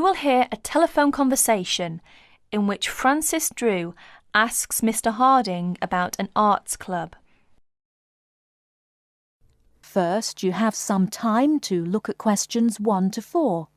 You will hear a telephone conversation in which Francis Drew asks Mr. Harding about an arts club. First, you have some time to look at questions 1 to 4.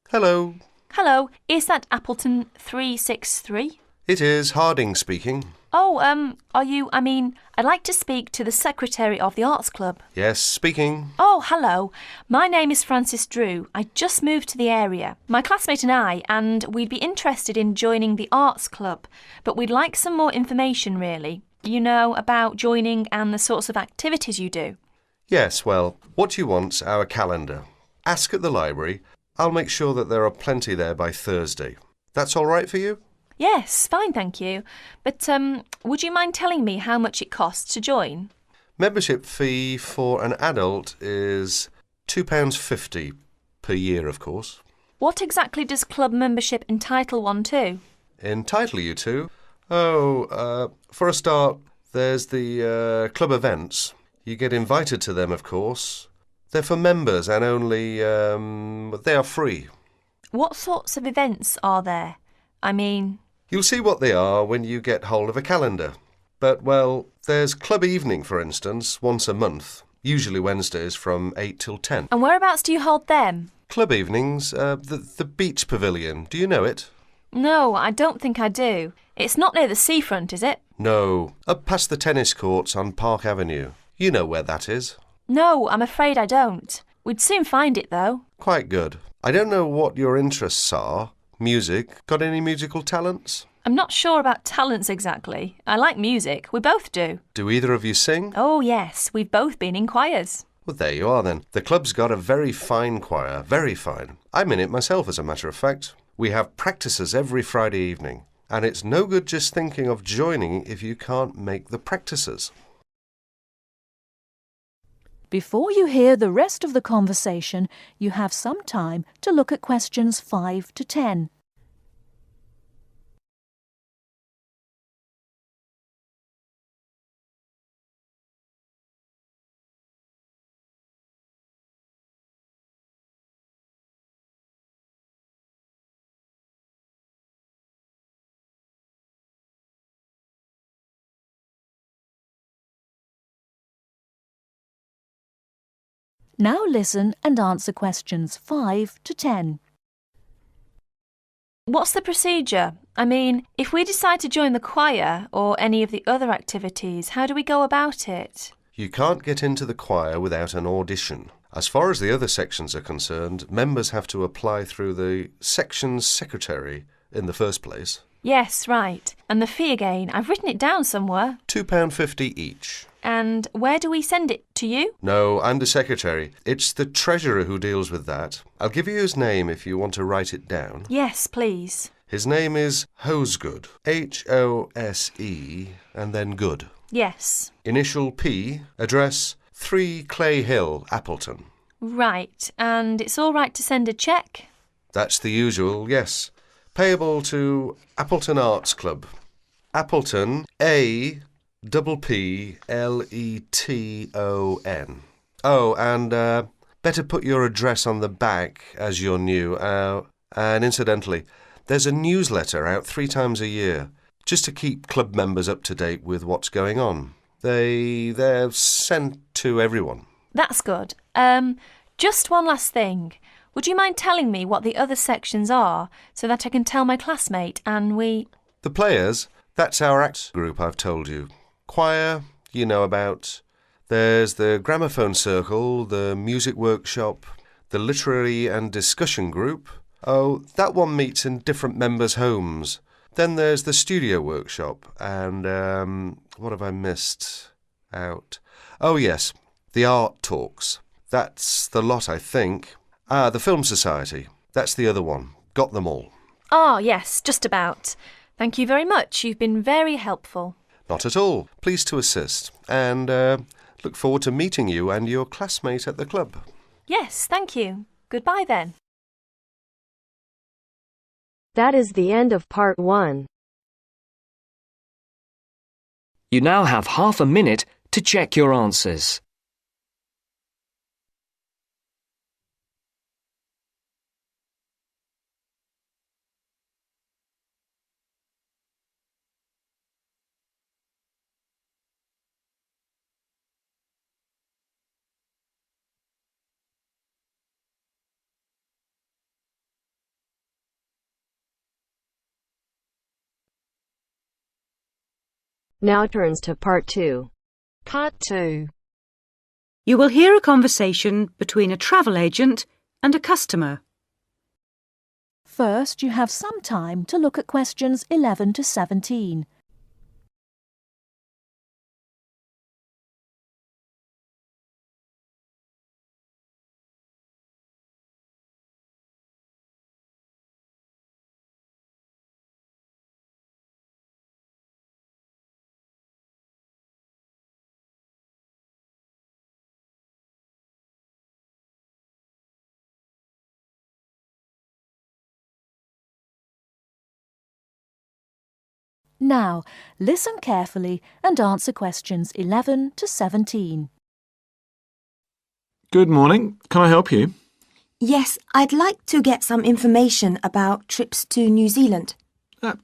Hello. Hello, is that Appleton 363? It is Harding speaking. Oh, I'd like to speak to the secretary of the arts club. Yes, speaking. Oh, hello. My name is Francis Drew. I just moved to the area. My classmate and we'd be interested in joining the arts club, but we'd like some more information, really. You know, about joining and the sorts of activities you do. Yes, well, what you want's our calendar. Ask at the library. I'll make sure that there are plenty there by Thursday. That's all right for you? Yes, fine, thank you. But would you mind telling me how much it costs to join? Membership fee for an adult is £2.50 per year, of course. What exactly does club membership entitle one to? Entitle you to? Oh, for a start, there's the club events. You get invited to them, of course. They're for members and only, they are free. What sorts of events are there? You'll see what they are when you get hold of a calendar. But, well, there's club evening, for instance, once a month, usually Wednesdays from 8 till 10. And whereabouts do you hold them? Club evenings, the beach pavilion. Do you know it? No, I don't think I do. It's not near the seafront, is it? No, up past the tennis courts on Park Avenue. You know where that is. No, I'm afraid I don't. We'd soon find it, though. Quite good. I don't know what your interests are. Music. Got any musical talents? I'm not sure about talents exactly. I like music. We both do. Do either of you sing? Oh, yes. We've both been in choirs. Well, there you are then. The club's got a very fine choir. Very fine. I'm in it myself, as a matter of fact. We have practices every Friday evening. And it's no good just thinking of joining if you can't make the practices. Before you hear the rest of the conversation, you have some time to look at questions 5 to 10. Now listen and answer questions 5 to 10. What's the procedure? If we decide to join the choir or any of the other activities, how do we go about it? You can't get into the choir without an audition. As far as the other sections are concerned, members have to apply through the section's secretary in the first place. Yes, right. And the fee again, I've written it down somewhere. £2.50 each. And where do we send it? To you? No, I'm the secretary. It's the treasurer who deals with that. I'll give you his name if you want to write it down. Yes, please. His name is Hosegood. Hose and then Good. Yes. Initial P, address 3 Clay Hill, Appleton. Right. And it's all right to send a cheque? That's the usual, yes. Payable to Appleton Arts Club. Appleton, Appleton. Oh, and better put your address on the back as you're new. And incidentally, there's a newsletter out 3 times a year, just to keep club members up to date with what's going on. They're sent to everyone. That's good. Just one last thing. Would you mind telling me what the other sections are so that I can tell my classmate and we... The players, that's our act group I've told you. Choir, you know about. There's the gramophone circle, the music workshop, the literary and discussion group. Oh, that one meets in different members' homes. Then there's the studio workshop and, what have I missed out? Oh, yes, the art talks. That's the lot, I think. The Film Society. That's the other one. Got them all. Ah, yes, just about. Thank you very much. You've been very helpful. Not at all. Pleased to assist. And look forward to meeting you and your classmate at the club. Yes, thank you. Goodbye then. That is the end of part 1. You now have half a minute to check your answers. Now turns to Part 2. Part 2. You will hear a conversation between a travel agent and a customer. First, you have some time to look at questions 11 to 17. Now, listen carefully and answer questions 11 to 17. Good morning. Can I help you? Yes, I'd like to get some information about trips to New Zealand.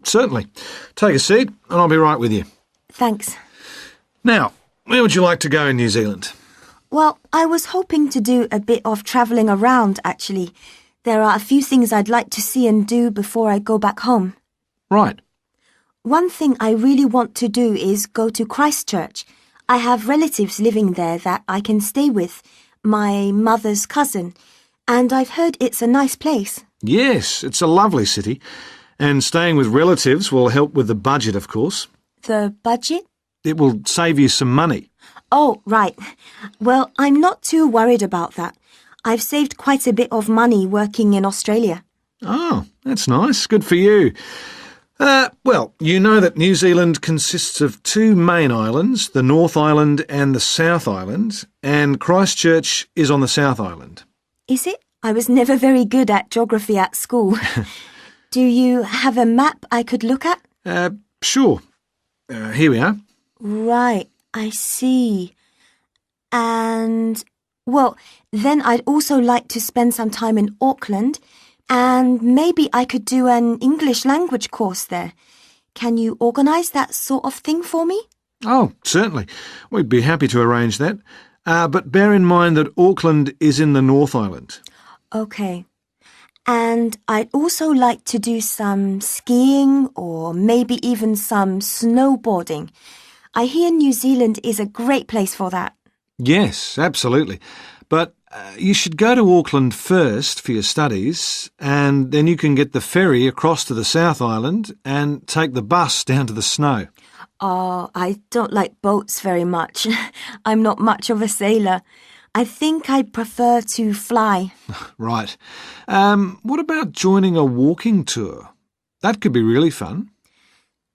Certainly. Take a seat and I'll be right with you. Thanks. Now, where would you like to go in New Zealand? Well, I was hoping to do a bit of travelling around, actually. There are a few things I'd like to see and do before I go back home. Right. One thing I really want to do is go to Christchurch. I have relatives living there that I can stay with, my mother's cousin, and I've heard it's a nice place. Yes, it's a lovely city. And staying with relatives will help with the budget, of course. The budget? It will save you some money. Oh, right. Well, I'm not too worried about that. I've saved quite a bit of money working in Australia. Oh, that's nice. Good for you. Well, you know that New Zealand consists of two main islands, the North Island and the South Island, and Christchurch is on the South Island. Is it? I was never very good at geography at school. Do you have a map I could look at? Sure. Here we are. Right, I see. And, well, then I'd also like to spend some time in Auckland, and maybe I could do an English language course there. Can you organise that sort of thing for me? Oh, certainly. We'd be happy to arrange that. But bear in mind that Auckland is in the North Island. OK. And I'd also like to do some skiing or maybe even some snowboarding. I hear New Zealand is a great place for that. Yes, absolutely. But you should go to Auckland first for your studies, and then you can get the ferry across to the South Island and take the bus down to the snow. Oh, I don't like boats very much. I'm not much of a sailor. I think I'd prefer to fly. Right. What about joining a walking tour? That could be really fun.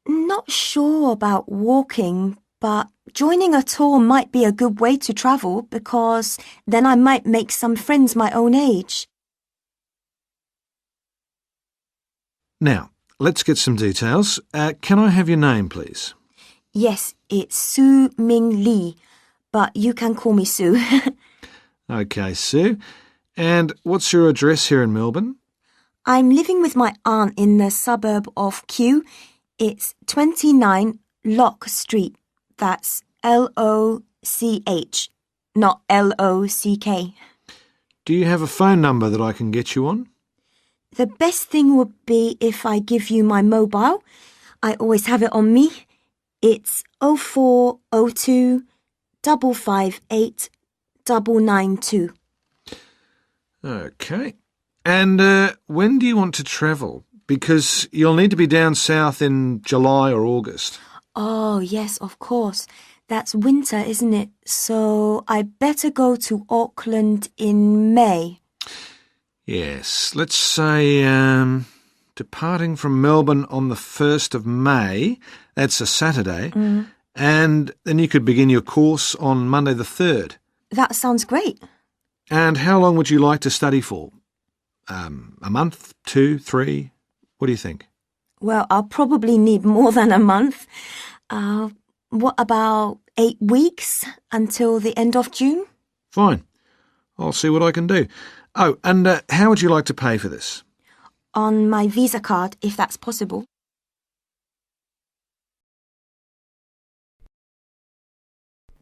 Not sure about walking, but joining a tour might be a good way to travel because then I might make some friends my own age. Now, let's get some details. Can I have your name, please? Yes, it's Su Ming Lee, but you can call me Sue. OK, Sue. And what's your address here in Melbourne? I'm living with my aunt in the suburb of Kew. It's 29 Lock Street. That's L-O-C-H, not L-O-C-K. Do you have a phone number that I can get you on? The best thing would be if I give you my mobile. I always have it on me. It's 0402 558 992. OK. And when do you want to travel? Because you'll need to be down south in July or August. Oh, yes, of course. That's winter, isn't it? So I better go to Auckland in May. Yes, let's say departing from Melbourne on the 1st of May, that's a Saturday, and then you could begin your course on Monday the 3rd. That sounds great. And how long would you like to study for? A month, 2, 3? What do you think? Well, I'll probably need more than a month. what about 8 weeks until the end of June? Fine. I'll see what I can do. Oh, and how would you like to pay for this? On my Visa card, if that's possible.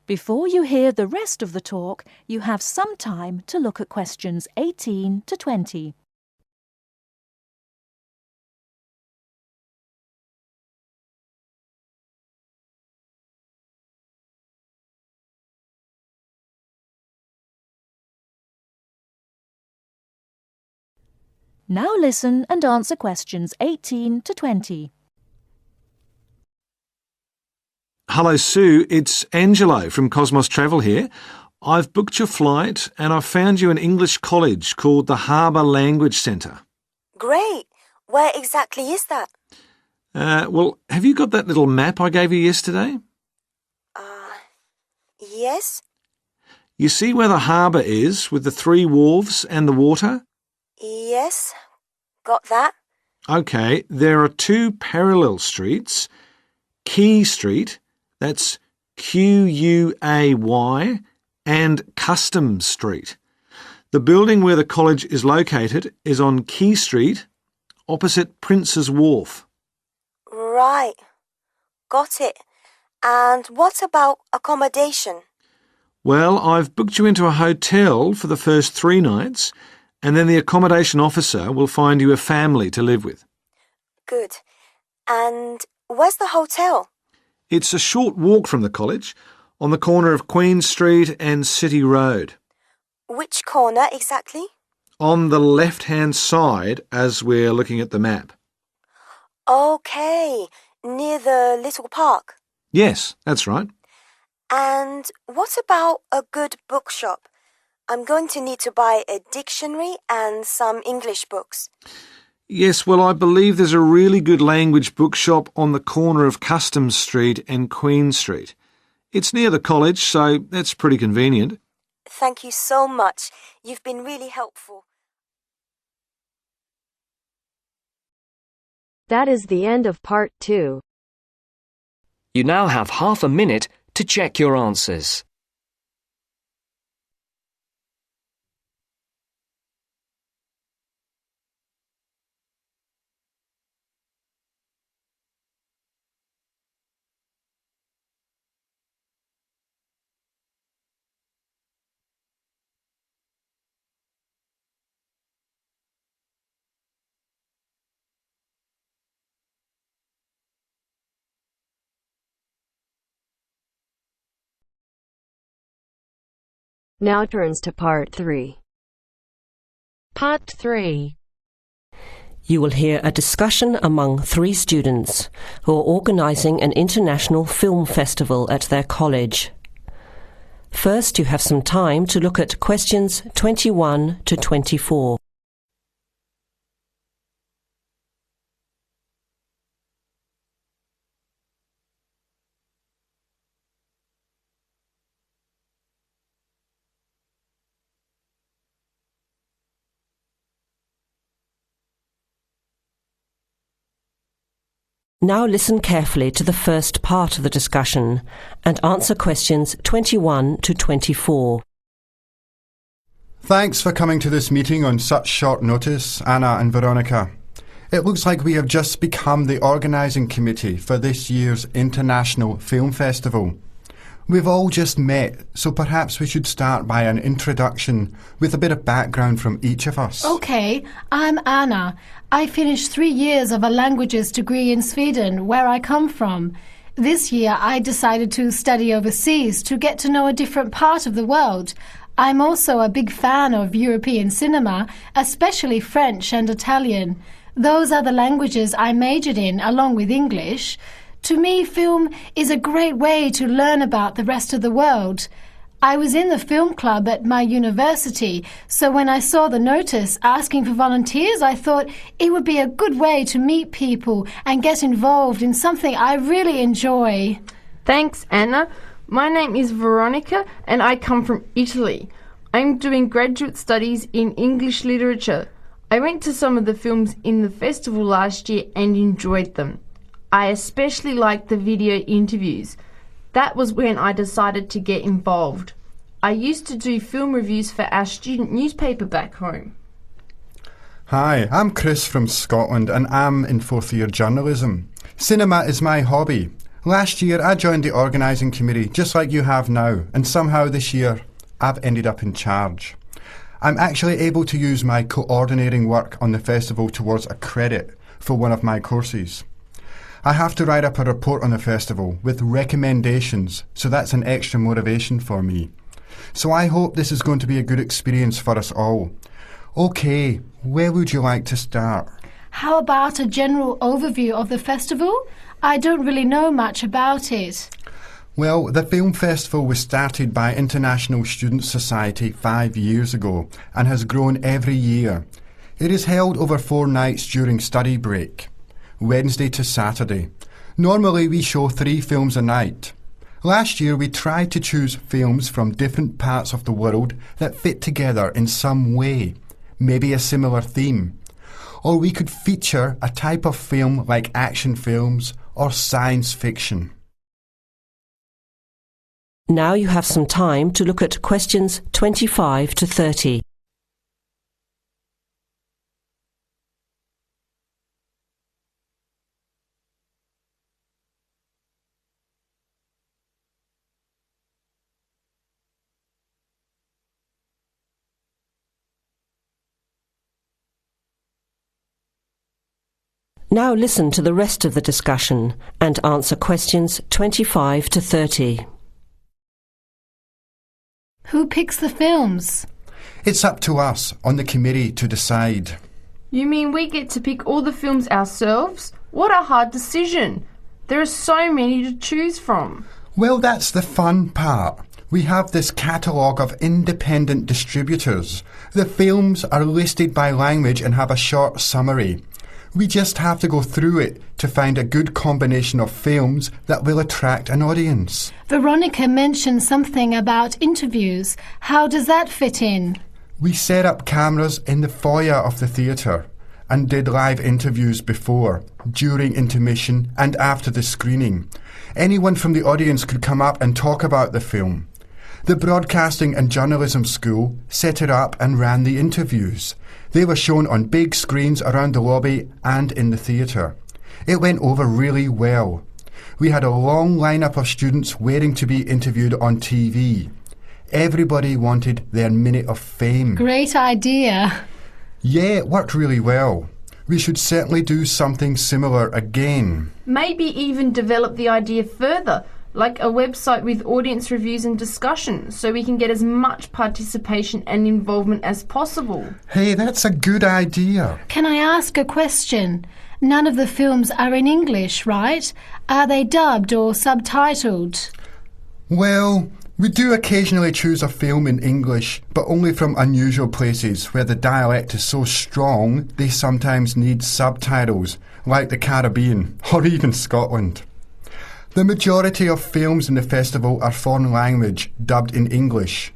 Before you hear the rest of the talk, you have some time to look at questions 18 to 20. Now listen and answer questions 18 to 20. Hello, Sue. It's Angelo from Cosmos Travel here. I've booked your flight and I've found you an English college called the Harbour Language Centre. Great! Where exactly is that? Well, have you got that little map I gave you yesterday? Yes? You see where the harbour is with the 3 wharves and the water? Yes. Got that? OK, there are 2 parallel streets. Quay Street, that's Quay, and Customs Street. The building where the college is located is on Quay Street, opposite Prince's Wharf. Right. Got it. And what about accommodation? Well, I've booked you into a hotel for the first 3 nights, and then the accommodation officer will find you a family to live with. Good. And where's the hotel? It's a short walk from the college, on the corner of Queen Street and City Road. Which corner exactly? On the left-hand side as we're looking at the map. OK, near the little park. Yes, that's right. And what about a good bookshop? I'm going to need to buy a dictionary and some English books. Yes, well, I believe there's a really good language bookshop on the corner of Customs Street and Queen Street. It's near the college, so that's pretty convenient. Thank you so much. You've been really helpful. That is the end of part 2. You now have half a minute to check your answers. Now turns to part 3. Part 3. You will hear a discussion among 3 students who are organising an international film festival at their college. First, you have some time to look at questions 21 to 24. Now listen carefully to the first part of the discussion and answer questions 21 to 24. Thanks for coming to this meeting on such short notice, Anna and Veronica. It looks like we have just become the organising committee for this year's International Film Festival. We've all just met, so perhaps we should start by an introduction with a bit of background from each of us. OK, I'm Anna. I finished 3 years of a languages degree in Sweden, where I come from. This year I decided to study overseas to get to know a different part of the world. I'm also a big fan of European cinema, especially French and Italian. Those are the languages I majored in, along with English. To me, film is a great way to learn about the rest of the world. I was in the film club at my university, so when I saw the notice asking for volunteers, I thought it would be a good way to meet people and get involved in something I really enjoy. Thanks, Anna. My name is Veronica and I come from Italy. I'm doing graduate studies in English literature. I went to some of the films in the festival last year and enjoyed them. I especially liked the video interviews. That was when I decided to get involved. I used to do film reviews for our student newspaper back home. Hi, I'm Chris from Scotland and I'm in fourth year journalism. Cinema is my hobby. Last year I joined the organising committee just like you have now, and somehow this year I've ended up in charge. I'm actually able to use my coordinating work on the festival towards a credit for one of my courses. I have to write up a report on the festival with recommendations, so that's an extra motivation for me. So I hope this is going to be a good experience for us all. OK, where would you like to start? How about a general overview of the festival? I don't really know much about it. Well, the film festival was started by International Student Society 5 years ago and has grown every year. It is held over 4 nights during study break, Wednesday to Saturday. Normally we show 3 films a night. Last year we tried to choose films from different parts of the world that fit together in some way, maybe a similar theme. Or we could feature a type of film like action films or science fiction. Now you have some time to look at questions 25 to 30. Now listen to the rest of the discussion and answer questions 25 to 30. Who picks the films? It's up to us on the committee to decide. You mean we get to pick all the films ourselves? What a hard decision. There are so many to choose from. Well, that's the fun part. We have this catalogue of independent distributors. The films are listed by language and have a short summary. We just have to go through it to find a good combination of films that will attract an audience. Veronica mentioned something about interviews. How does that fit in? We set up cameras in the foyer of the theatre and did live interviews before, during intermission and after the screening. Anyone from the audience could come up and talk about the film. The Broadcasting and Journalism School set it up and ran the interviews. They were shown on big screens around the lobby and in the theatre. It went over really well. We had a long lineup of students waiting to be interviewed on TV. Everybody wanted their minute of fame. Great idea. Yeah, it worked really well. We should certainly do something similar again. Maybe even develop the idea further, like a website with audience reviews and discussion, so we can get as much participation and involvement as possible. Hey, that's a good idea. Can I ask a question? None of the films are in English, right? Are they dubbed or subtitled? Well, we do occasionally choose a film in English, but only from unusual places where the dialect is so strong they sometimes need subtitles, like the Caribbean or even Scotland. The majority of films in the festival are foreign language, dubbed in English.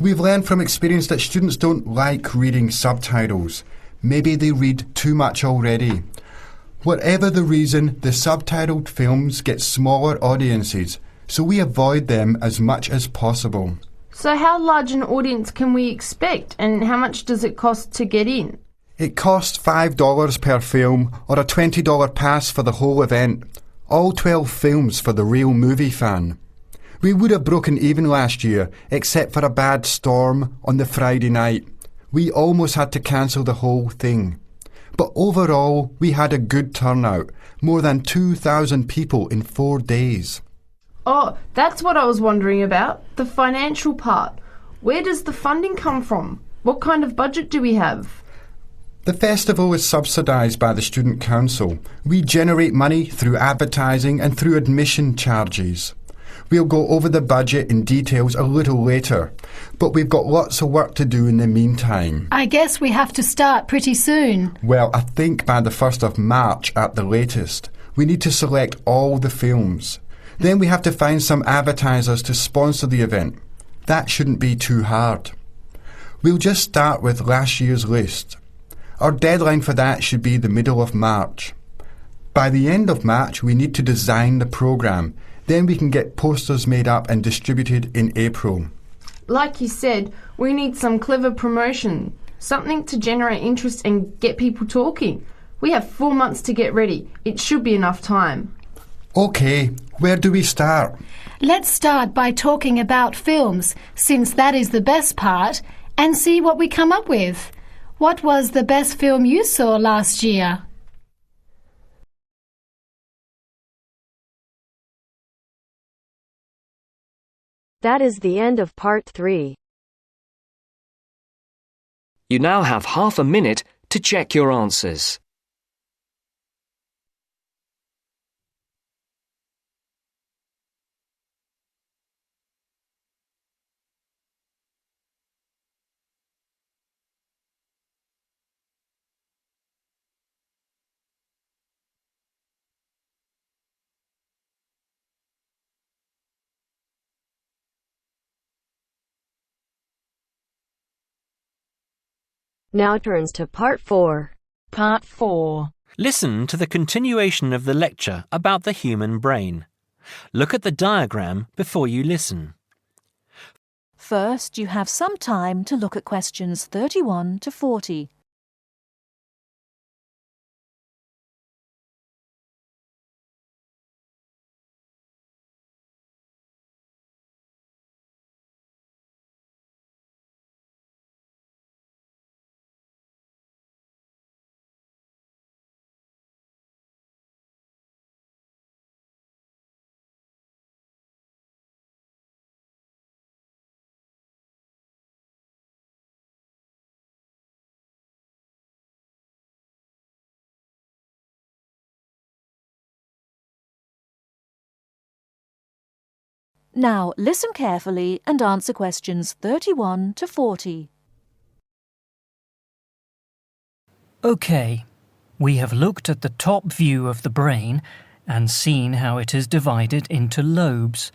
We've learned from experience that students don't like reading subtitles. Maybe they read too much already. Whatever the reason, the subtitled films get smaller audiences, so we avoid them as much as possible. So how large an audience can we expect, and how much does it cost to get in? It costs $5 per film or a $20 pass for the whole event. All 12 films for the real movie fan. We would have broken even last year, except for a bad storm on the Friday night. We almost had to cancel the whole thing. But overall, we had a good turnout. More than 2,000 people in 4 days. Oh, that's what I was wondering about. The financial part. Where does the funding come from? What kind of budget do we have? The festival is subsidised by the Student Council. We generate money through advertising and through admission charges. We'll go over the budget in details a little later, but we've got lots of work to do in the meantime. I guess we have to start pretty soon. Well, I think by the 1st of March at the latest. We need to select all the films. Then we have to find some advertisers to sponsor the event. That shouldn't be too hard. We'll just start with last year's list. Our deadline for that should be the middle of March. By the end of March, we need to design the programme. Then we can get posters made up and distributed in April. Like you said, we need some clever promotion, something to generate interest and get people talking. We have 4 months to get ready. It should be enough time. OK, where do we start? Let's start by talking about films, since that is the best part, and see what we come up with. What was the best film you saw last year? That is the end of part 3. You now have half a minute to check your answers. Now turns to part 4. Part 4. Listen to the continuation of the lecture about the human brain. Look at the diagram before you listen. First, you have some time to look at questions 31 to 40. Now listen carefully and answer questions 31 to 40. OK, we have looked at the top view of the brain and seen how it is divided into lobes.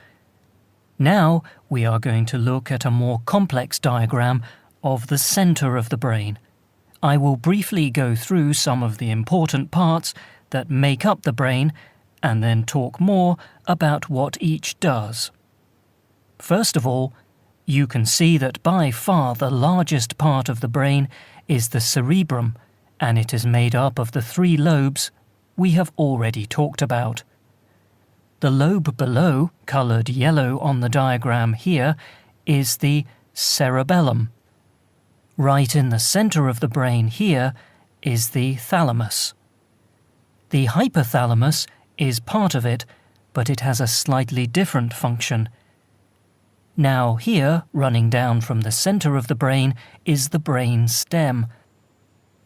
Now we are going to look at a more complex diagram of the centre of the brain. I will briefly go through some of the important parts that make up the brain and then talk more about what each does. First of all, you can see that by far the largest part of the brain is the cerebrum, and it is made up of the 3 lobes we have already talked about. The lobe below, coloured yellow on the diagram here, is the cerebellum. Right in the centre of the brain here is the thalamus. The hypothalamus is part of it, but it has a slightly different function. Now here, running down from the centre of the brain, is the brain stem.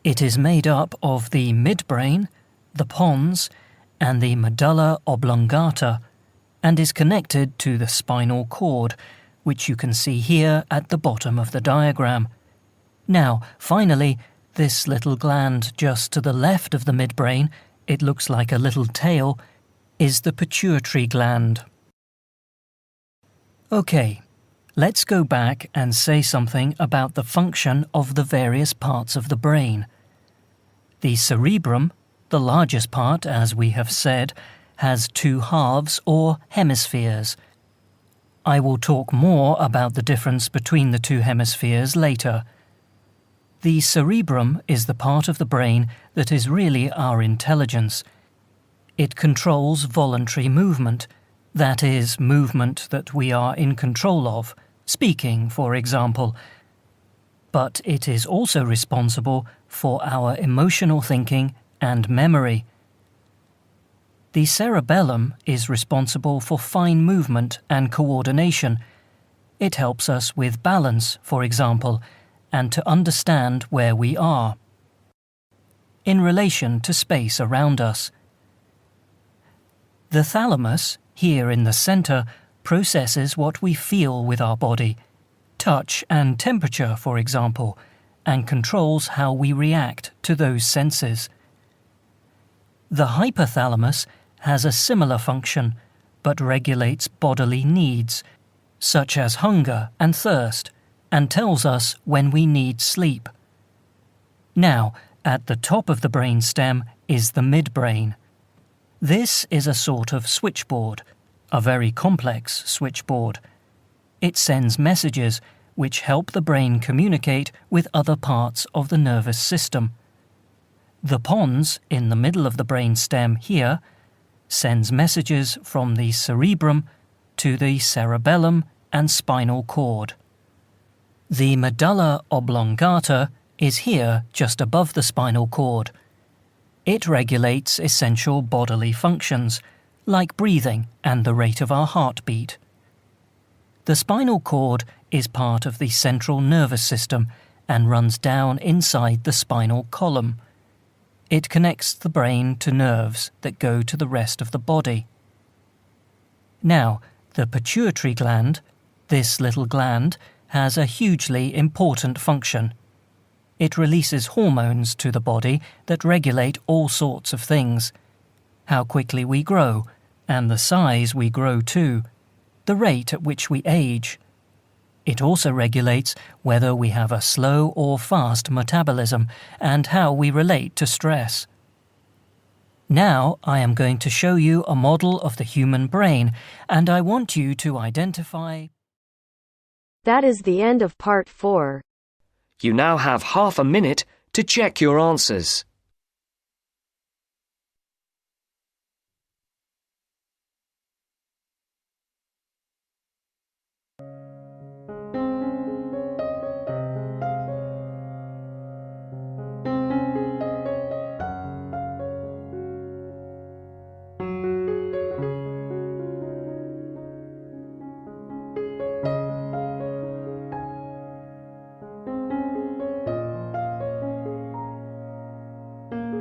It is made up of the midbrain, the pons, and the medulla oblongata, and is connected to the spinal cord, which you can see here at the bottom of the diagram. Now, finally, this little gland just to the left of the midbrain, it looks like a little tail, is the pituitary gland. OK, let's go back and say something about the function of the various parts of the brain. The cerebrum, the largest part, as we have said, has 2 halves or hemispheres. I will talk more about the difference between the 2 hemispheres later. The cerebrum is the part of the brain that is really our intelligence. It controls voluntary movement, that is, movement that we are in control of, speaking, for example. But it is also responsible for our emotional thinking and memory. The cerebellum is responsible for fine movement and coordination. It helps us with balance, for example, and to understand where we are in relation to space around us. The thalamus, here in the centre, processes what we feel with our body, touch and temperature, for example, and controls how we react to those senses. The hypothalamus has a similar function, but regulates bodily needs, such as hunger and thirst, and tells us when we need sleep. Now, at the top of the brainstem is the midbrain. This is a sort of switchboard. a very complex switchboard. It sends messages which help the brain communicate with other parts of the nervous system. The pons in the middle of the brain stem here sends messages from the cerebrum to the cerebellum and spinal cord. The medulla oblongata is here just above the spinal cord. It regulates essential bodily functions, like breathing and the rate of our heartbeat. The spinal cord is part of the central nervous system and runs down inside the spinal column. It connects the brain to nerves that go to the rest of the body. Now, the pituitary gland, this little gland, has a hugely important function. It releases hormones to the body that regulate all sorts of things. How quickly we grow, and the size we grow to, the rate at which we age. It also regulates whether we have a slow or fast metabolism and how we relate to stress. Now I am going to show you a model of the human brain, and I want you to identify... That is the end of part 4. You now have half a minute to check your answers.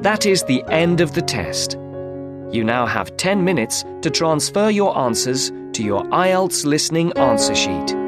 That is the end of the test. You now have 10 minutes to transfer your answers to your IELTS listening answer sheet.